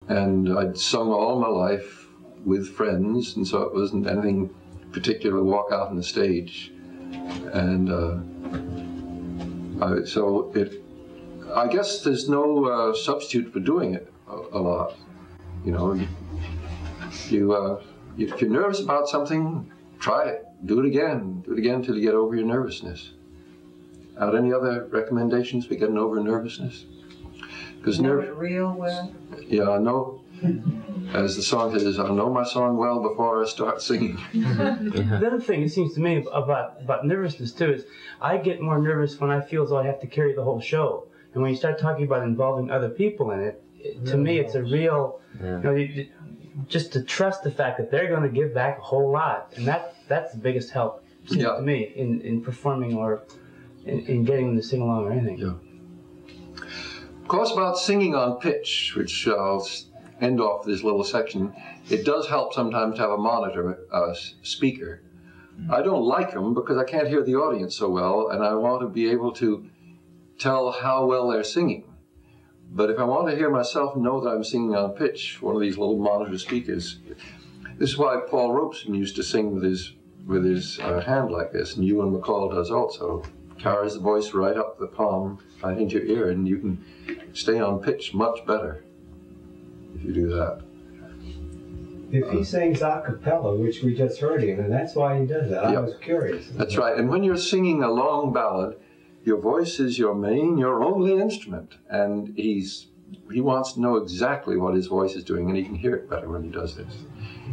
And I'd sung all my life with friends, and so it wasn't anything particular to walk out on the stage. And I guess there's no substitute for doing it a lot. You know, if you're nervous about something, try it. Do it again till you get over your nervousness. Any other recommendations for getting over nervousness? Because know it real well. Yeah, I know. As the song says, I know my song well before I start singing. The other thing it seems to me about nervousness too is I get more nervous when I feel as though I have to carry the whole show. And when you start talking about involving other people in it, to me it's a real, you know, just to trust the fact that they're going to give back a whole lot, and that's the biggest help seems to me in performing or in getting them to sing along or anything. Yeah. Of course, about singing on pitch, which I'll end off this little section, it does help sometimes to have a monitor, speaker. I don't like them because I can't hear the audience so well, and I want to be able to tell how well they're singing. But if I want to hear myself know that I'm singing on pitch, one of these little monitor speakers. This is why Paul Robeson used to sing with his hand like this, and Ewan McCall does also. Carries the voice right up the palm, right into your ear, and you can stay on pitch much better if you do that. If he sings a cappella, which we just heard him, and that's why he does that. I was curious. That's right. And when you're singing a long ballad, your voice is your only instrument, and he wants to know exactly what his voice is doing, and he can hear it better when he does this.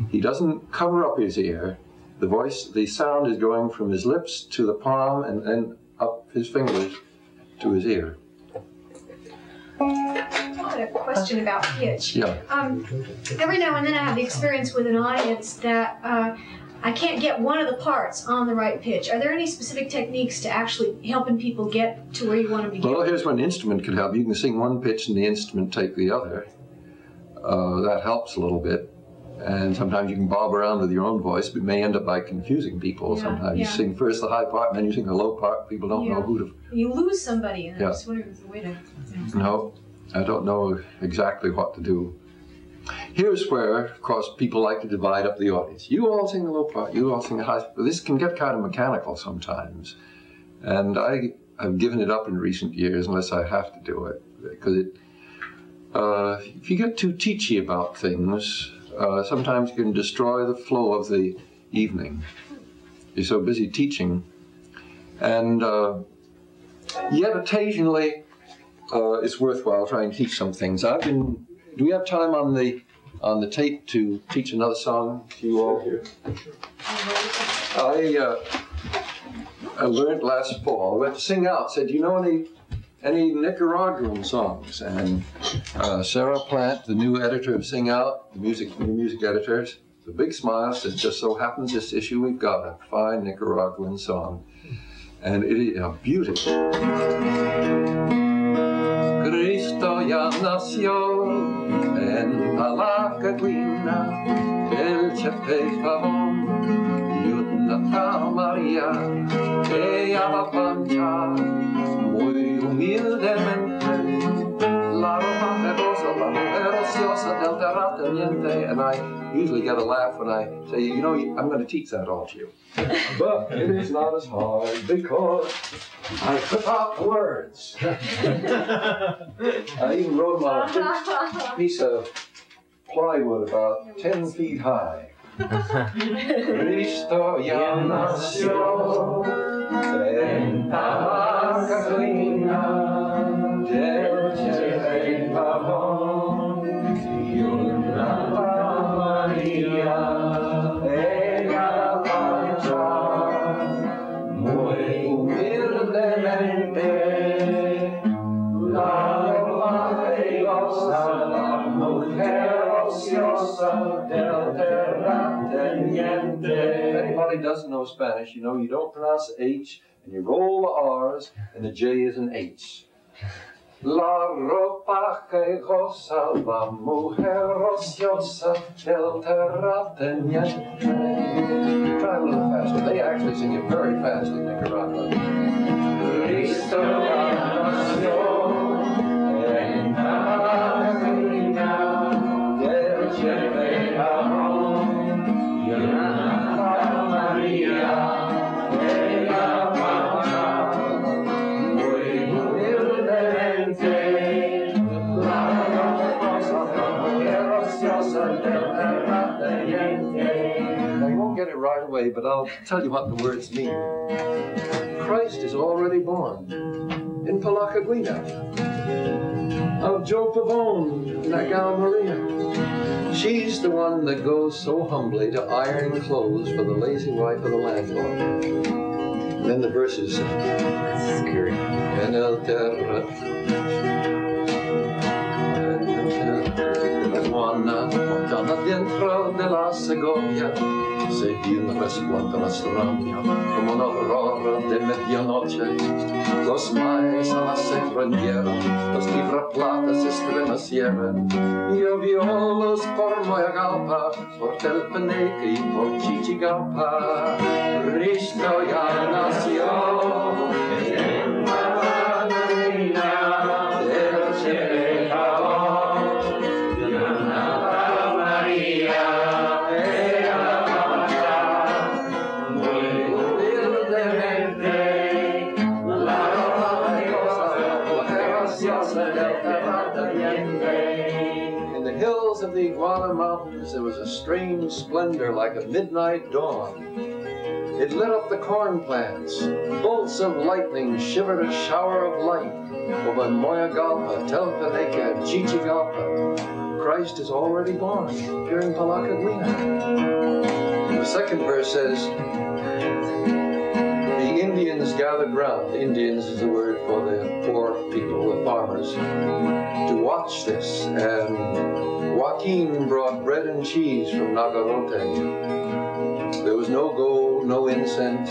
He doesn't cover up his ear. The sound is going from his lips to the palm, and then up his fingers to his ear. I had a question about pitch. Yeah. Every now and then I have the experience with an audience that I can't get one of the parts on the right pitch. Are there any specific techniques to actually helping people get to where you want them to get? Well, here's where an instrument can help. You can sing one pitch and the instrument take the other. That helps a little bit. And sometimes you can bob around with your own voice, but it may end up by confusing people. Sometimes you sing first the high part, and then you sing the low part. People don't know who to... You lose somebody, and I was wondering if there's a way to... No, I don't know exactly what to do. Here's where, of course, people like to divide up the audience. You all sing the low part, you all sing the high part. This can get kind of mechanical sometimes. And I've given it up in recent years unless I have to do it. Because if you get too teachy about things, sometimes you can destroy the flow of the evening. You're so busy teaching. And yet occasionally it's worthwhile trying to teach some things. Do we have time on the tape to teach another song to you all here? I learned last fall, I went to sing out, said, do you know any Nicaraguan songs? And Sarah Plant, the new editor of Sing Out, the new music editors, the big smile, says, just so happens this issue we've got a fine Nicaraguan song. And it is beautiful. Cristo ya nació en la Caguina del Chepe Pavón y una María ella va a planchar muy humildemente la ropa de rosa, la mujer ociosa del terrateniente. And I usually get a laugh when I say, you know, I'm going to teach that all to you. But it is not as hard because I took out the words. I even wrote them on a big piece of plywood about 10 feet high. Cristo ya nació en la Caguina del Chepe Pavón y una María ella marcha muy humildemente la gloriosa, la mujer ociosa del terrateniente. If anybody doesn't know Spanish, you know you don't pronounce the H and you roll the R's and the J is an H. La ropa que goza la mujer ociosa del terrateniente. Try a little faster. They actually sing it very fast in Nicaragua. Cristo nació en la Caguina Now, you won't get it right away, but I'll tell you what the words mean. Christ is already born in Palakagwina of Joe Pavone, La Gal Maria. She's the one that goes so humbly to iron clothes for the lazy wife of the landlord. And then the verses. That's scary. En el terra Juana, portana dentro de la Segovia, se bien resplanta la strambia como una aurora de medianoche. Los maes a la se prendieron, los libraplatas estremecieron. Lloviolos por Moyagalpa, por Telpeneque y por Chichigalpa. Cristo ya nació en Magdalena del Chepejao. María, ella canta muy humildemente la graciosa del terrateniente. In the hills of the Iguana Mountains there was a strange splendor like a midnight dawn. It lit up the corn plants. Bolts of lightning shivered a shower of light over Moyagalpa, Telpeneque, and Chichigalpa. Christ is already born here in Palakagwina. The second verse says, the Indians gathered round. Indians is the word for the poor people, the farmers, to watch this. And Joaquin brought bread and cheese from Nagarote. There was no gold, no incense,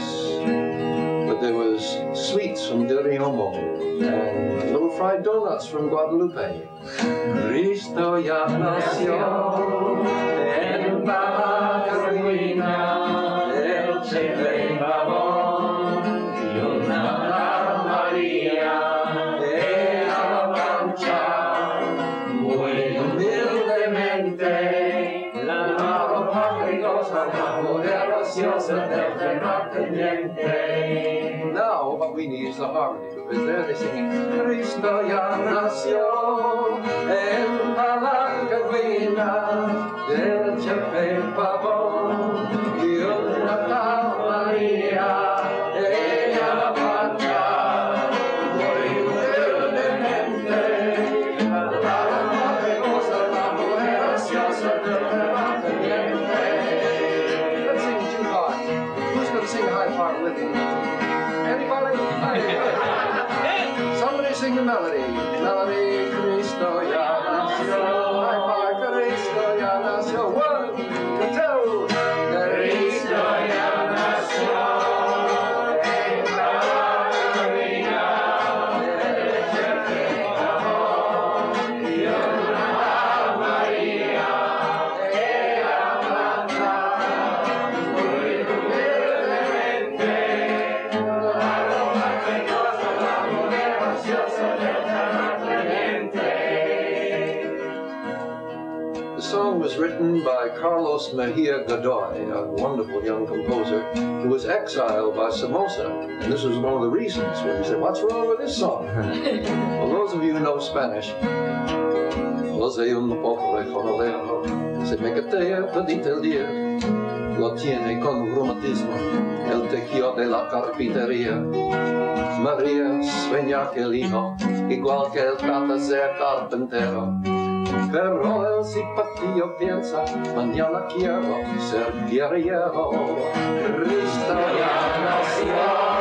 but there was sweets from Del Riomo and little fried donuts from Guadalupe. Cristo ya nació en Palakagwina del Chepejao y una María ella canta muy humildemente la ropa rigosa, la mujer graciosa del terrateniente. Now, what we need is the harmony, because there they're singing Cristo ya nació en Palakagwina del Chepejao y una María ella canta muy humildemente la ropa rigosa, la mujer graciosa del terrateniente. Let's sing two parts. Who's going to sing a high part with me? Anybody? Somebody sing the melody. Melody, Cristo ya nació. High part, Cristo ya nació. 1, 2, 3. Cristo ya nació. En Palakagwina del Chepejao y una María ella canta muy humildemente la ropa rigosa, la mujer graciosa del terrateniente. The song was written by Carlos Mejia Godoy, a wonderful young composer who was exiled by Somoza. And this was one of the reasons where he said, what's wrong with this song? Well, those of you who know Spanish, Los un poco de jornalero, se me catea todito el día, lo tiene con reumatismo, el tejido de la carpintería. María sueña que el hijo, igual que el tata sea carpintero. Pero el simpatío piensa, mañana quiero ser guerrillero. Cristo ya nació.